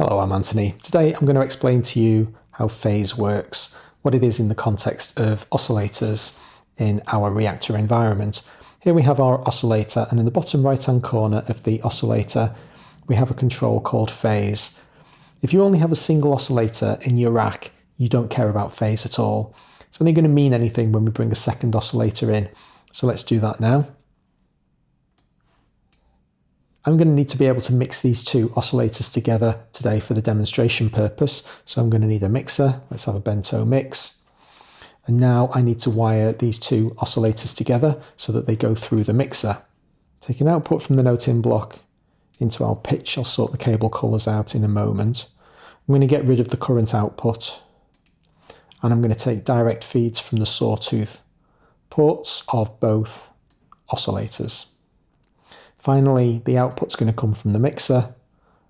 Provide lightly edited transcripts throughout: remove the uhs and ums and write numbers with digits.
Hello, I'm Anthony. Today I'm going to explain to you how phase works, what it is in the context of oscillators in our Reaktor environment. Here we have our oscillator, and in the bottom right hand corner of the oscillator we have a control called phase. If you only have a single oscillator in your rack, you don't care about phase at all. It's only going to mean anything when we bring a second oscillator in. So let's do that now. I'm going to need to be able to mix these two oscillators together today for the demonstration purpose. So I'm going to need a mixer. Let's have a bento mix. And now I need to wire these two oscillators together so that they go through the mixer. Take an output from the note in block into our pitch. I'll sort the cable colours out in a moment. I'm going to get rid of the current output. And I'm going to take direct feeds from the sawtooth ports of both oscillators. Finally, the output's going to come from the mixer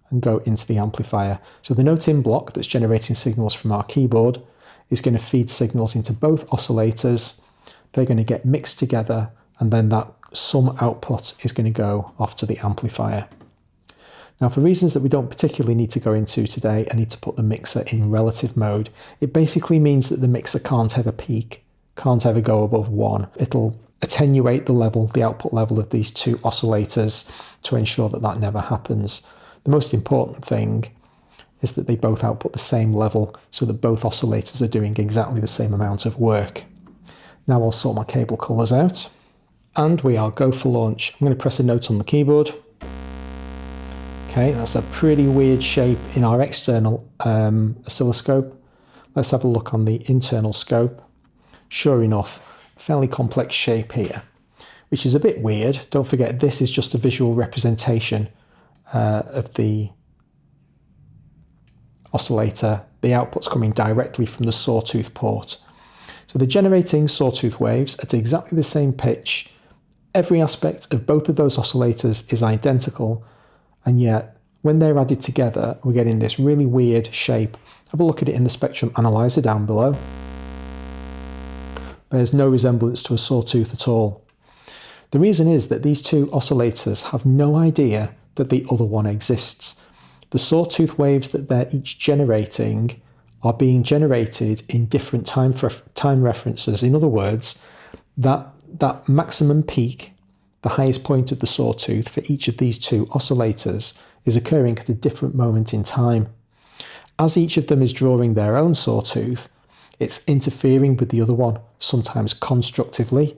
and go into the amplifier. So the note in block that's generating signals from our keyboard is going to feed signals into both oscillators. They're going to get mixed together, and then that sum output is going to go off to the amplifier. Now, for reasons that we don't particularly need to go into today, I need to put the mixer in relative mode. It basically means that the mixer can't ever peak, can't ever go above 1. It'll attenuate the level, the output level of these two oscillators to ensure that that never happens. The most important thing is that they both output the same level so that both oscillators are doing exactly the same amount of work. Now I'll sort my cable colours out and we are go for launch. I'm going to press a note on the keyboard. Okay, that's a pretty weird shape in our external oscilloscope. Let's have a look on the internal scope. Sure enough, fairly complex shape here, which is a bit weird. Don't forget, this is just a visual representation of the oscillator. The output's coming directly from the sawtooth port. So they're generating sawtooth waves at exactly the same pitch. Every aspect of both of those oscillators is identical, and yet when they're added together, we're getting this really weird shape. Have a look at it in the spectrum analyzer down below. There's no resemblance to a sawtooth at all. The reason is that these two oscillators have no idea that the other one exists. The sawtooth waves that they're each generating are being generated in different time references. In other words, that maximum peak, the highest point of the sawtooth for each of these two oscillators, is occurring at a different moment in time. As each of them is drawing their own sawtooth, it's interfering with the other one, sometimes constructively,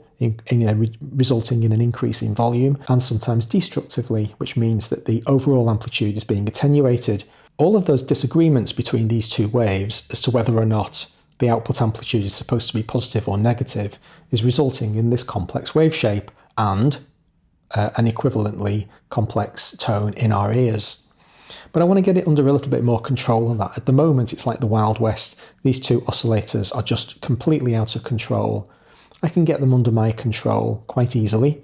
resulting in an increase in volume, and sometimes destructively, which means that the overall amplitude is being attenuated. All of those disagreements between these two waves as to whether or not the output amplitude is supposed to be positive or negative is resulting in this complex wave shape and an equivalently complex tone in our ears. But I want to get it under a little bit more control than that. At the moment, it's like the Wild West. These two oscillators are just completely out of control. I can get them under my control quite easily.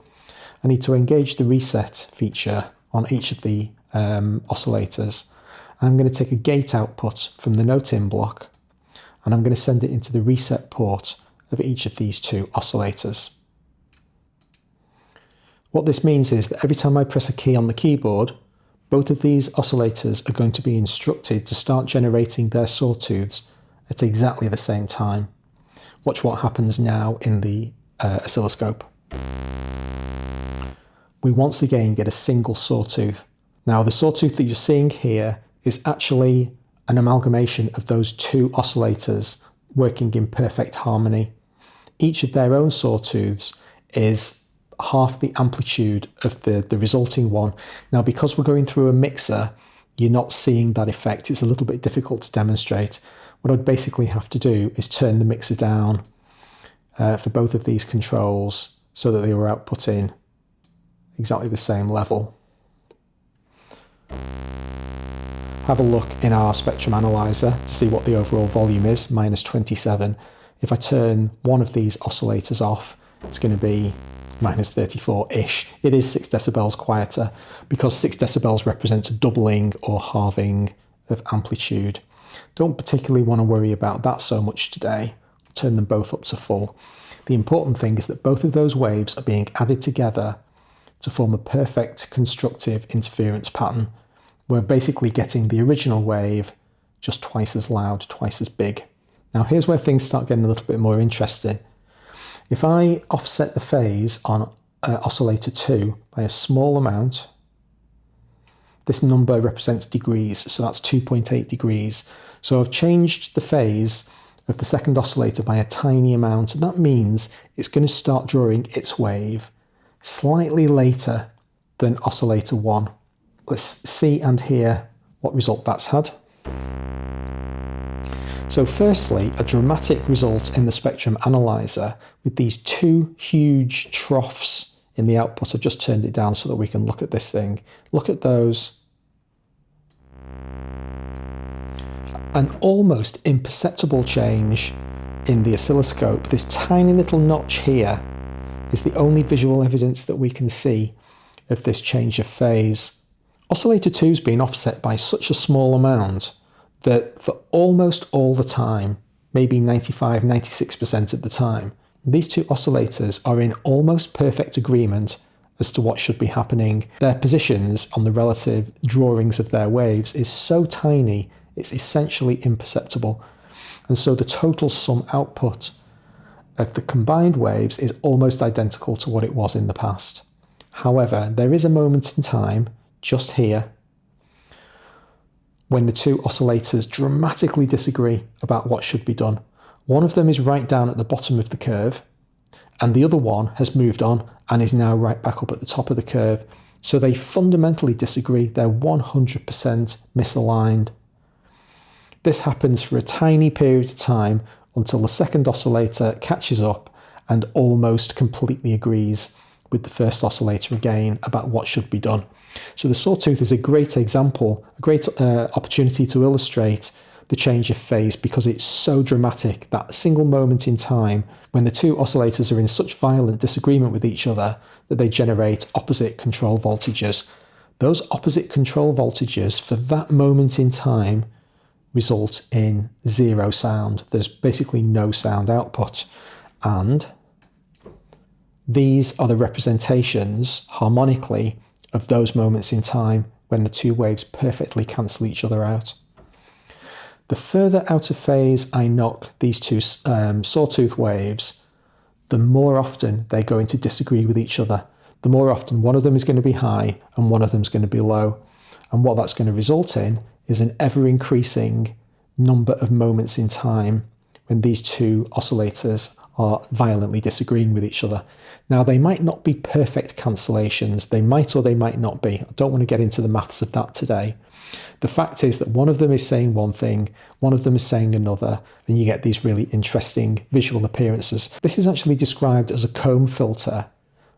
I need to engage the reset feature on each of the oscillators. And I'm going to take a gate output from the note in block, and I'm going to send it into the reset port of each of these two oscillators. What this means is that every time I press a key on the keyboard, both of these oscillators are going to be instructed to start generating their sawtooths at exactly the same time. Watch what happens now in the oscilloscope. We once again get a single sawtooth. Now the sawtooth that you're seeing here is actually an amalgamation of those two oscillators working in perfect harmony. Each of their own sawtooths is half the amplitude of the resulting one. Now, because we're going through a mixer, you're not seeing that effect. It's a little bit difficult to demonstrate. What I'd basically have to do is turn the mixer down for both of these controls so that they were outputting exactly the same level. Have a look in our spectrum analyzer to see what the overall volume is, -27. If I turn one of these oscillators off, it's going to be -34-ish. It is 6 decibels quieter because 6 decibels represents a doubling or halving of amplitude. Don't particularly want to worry about that so much today. Turn them both up to full. The important thing is that both of those waves are being added together to form a perfect constructive interference pattern we're basically getting the original wave just twice as loud, twice as big. Now here's where things start getting a little bit more interesting. If I offset the phase on oscillator 2 by a small amount, this number represents degrees, so that's 2.8 degrees. So I've changed the phase of the second oscillator by a tiny amount, and that means it's going to start drawing its wave slightly later than oscillator 1. Let's see and hear what result that's had. So firstly, a dramatic result in the spectrum analyzer with these two huge troughs in the output. I've just turned it down so that we can look at this thing. Look at those. An almost imperceptible change in the oscilloscope. This tiny little notch here is the only visual evidence that we can see of this change of phase. Oscillator 2's been offset by such a small amount that for almost all the time, maybe 95, 96% of the time, these two oscillators are in almost perfect agreement as to what should be happening. Their positions on the relative drawings of their waves is so tiny, it's essentially imperceptible. And so the total sum output of the combined waves is almost identical to what it was in the past. However, there is a moment in time, just here, when the two oscillators dramatically disagree about what should be done. One of them is right down at the bottom of the curve, and the other one has moved on and is now right back up at the top of the curve. So they fundamentally disagree. They're 100% misaligned. This happens for a tiny period of time until the second oscillator catches up and almost completely agrees with the first oscillator again about what should be done. So the sawtooth is a great example, a great opportunity to illustrate the change of phase because it's so dramatic, that single moment in time when the two oscillators are in such violent disagreement with each other that they generate opposite control voltages. Those opposite control voltages for that moment in time result in zero sound. There's basically no sound output. And these are the representations harmonically of those moments in time when the two waves perfectly cancel each other out. The further out of phase I knock these two sawtooth waves, the more often they're going to disagree with each other. The more often one of them is going to be high and one of them is going to be low. And what that's going to result in is an ever-increasing number of moments in time when these two oscillators are violently disagreeing with each other. Now, they might not be perfect cancellations. They might or they might not be. I don't want to get into the maths of that today. The fact is that one of them is saying one thing, one of them is saying another, and you get these really interesting visual appearances. This is actually described as a comb filter,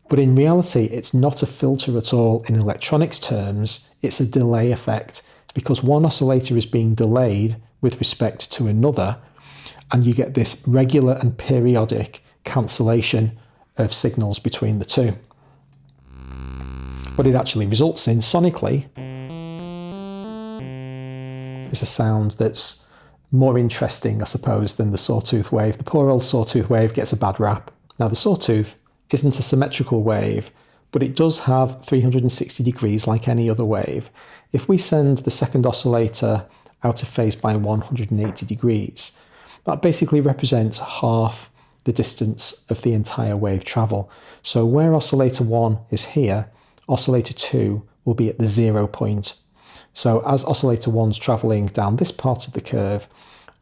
but in reality, it's not a filter at all in electronics terms. It's a delay effect. It's because one oscillator is being delayed with respect to another, and you get this regular and periodic cancellation of signals between the two. What it actually results in sonically is a sound that's more interesting, I suppose, than the sawtooth wave. The poor old sawtooth wave gets a bad rap. Now, the sawtooth isn't a symmetrical wave, but it does have 360 degrees like any other wave. If we send the second oscillator out of phase by 180 degrees, that basically represents half the distance of the entire wave travel. So where oscillator 1 is here, oscillator 2 will be at the 0 point. So as oscillator 1's travelling down this part of the curve,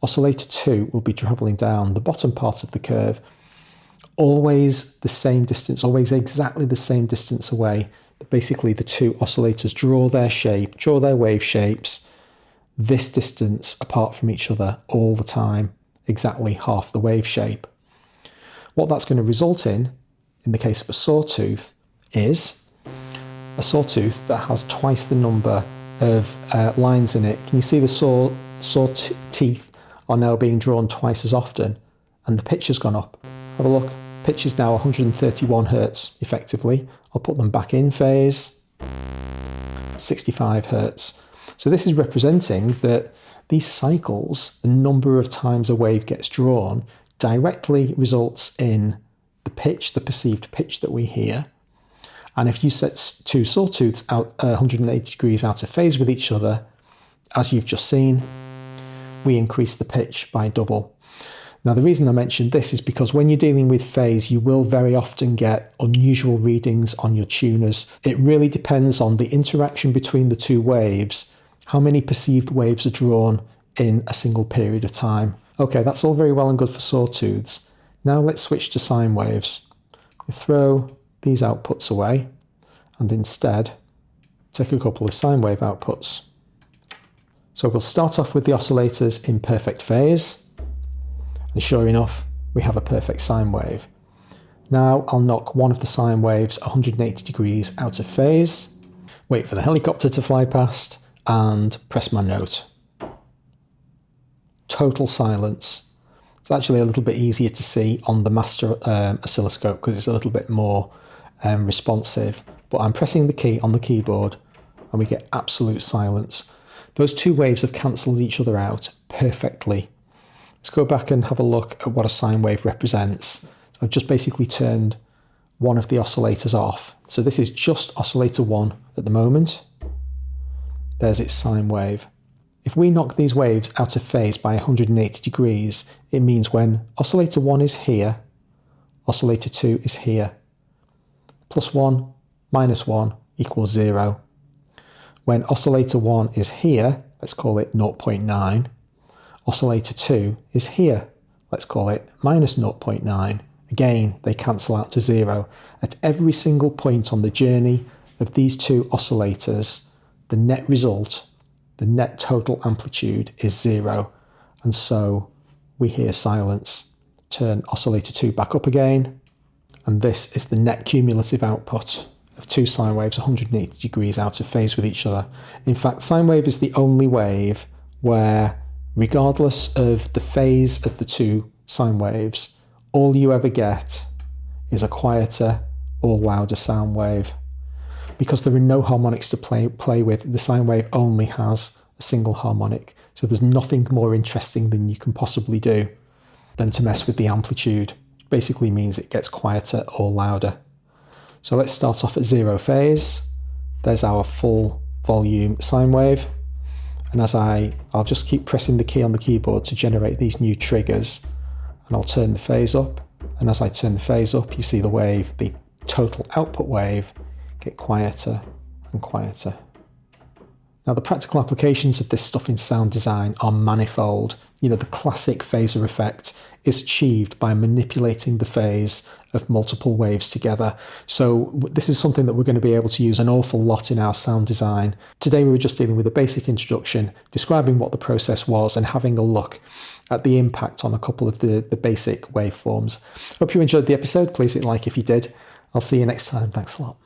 oscillator 2 will be travelling down the bottom part of the curve, always the same distance, always exactly the same distance away. Basically, the two oscillators draw their shape, draw their wave shapes, this distance apart from each other all the time, exactly half the wave shape. What that's going to result in the case of a sawtooth, is a sawtooth that has twice the number of lines in it. Can you see the saw teeth are now being drawn twice as often, and the pitch has gone up? Have a look. Pitch is now 131 hertz effectively. I'll put them back in phase, 65 hertz. So this is representing that these cycles, the number of times a wave gets drawn, directly results in the pitch, the perceived pitch that we hear, And if you set two sawtooths out 180 degrees out of phase with each other, as you've just seen, we increase the pitch by double. Now, the reason I mentioned this is because when you're dealing with phase, you will very often get unusual readings on your tuners. It really depends on the interaction between the two waves, how many perceived waves are drawn in a single period of time. Okay, that's all very well and good for sawtooths. Now let's switch to sine waves. We throw these outputs away and instead take a couple of sine wave outputs. So we'll start off with the oscillators in perfect phase. And sure enough, we have a perfect sine wave. Now I'll knock one of the sine waves 180 degrees out of phase, wait for the helicopter to fly past, and press my note. Total silence. It's actually a little bit easier to see on the master oscilloscope because it's a little bit more responsive. But I'm pressing the key on the keyboard and we get absolute silence. Those two waves have cancelled each other out perfectly. Let's go back and have a look at what a sine wave represents. So I've just basically turned one of the oscillators off. So this is just oscillator 1 at the moment. There's its sine wave. If we knock these waves out of phase by 180 degrees, it means when oscillator 1 is here, oscillator 2 is here. +1 - 1 equals 0. When oscillator 1 is here, let's call it 0.9. Oscillator 2 is here. Let's call it -0.9. Again, they cancel out to 0. At every single point on the journey of these two oscillators, the net result, the net total amplitude is 0. And so we hear silence. Turn oscillator 2 back up again. And this is the net cumulative output of two sine waves 180 degrees out of phase with each other. In fact, sine wave is the only wave where, regardless of the phase of the two sine waves, all you ever get is a quieter or louder sound wave. Because there are no harmonics to play with, the sine wave only has a single harmonic. So there's nothing more interesting than you can possibly do than to mess with the amplitude. It basically means it gets quieter or louder. So let's start off at 0 phase. There's our full volume sine wave. And I'll just keep pressing the key on the keyboard to generate these new triggers. And I'll turn the phase up. And as I turn the phase up, you see the wave, the total output wave, get quieter and quieter. Now, the practical applications of this stuff in sound design are manifold. You know, the classic phaser effect is achieved by manipulating the phase of multiple waves together. So this is something that we're going to be able to use an awful lot in our sound design. Today, we were just dealing with a basic introduction, describing what the process was and having a look at the impact on a couple of the basic waveforms. Hope you enjoyed the episode. Please hit like if you did. I'll see you next time. Thanks a lot.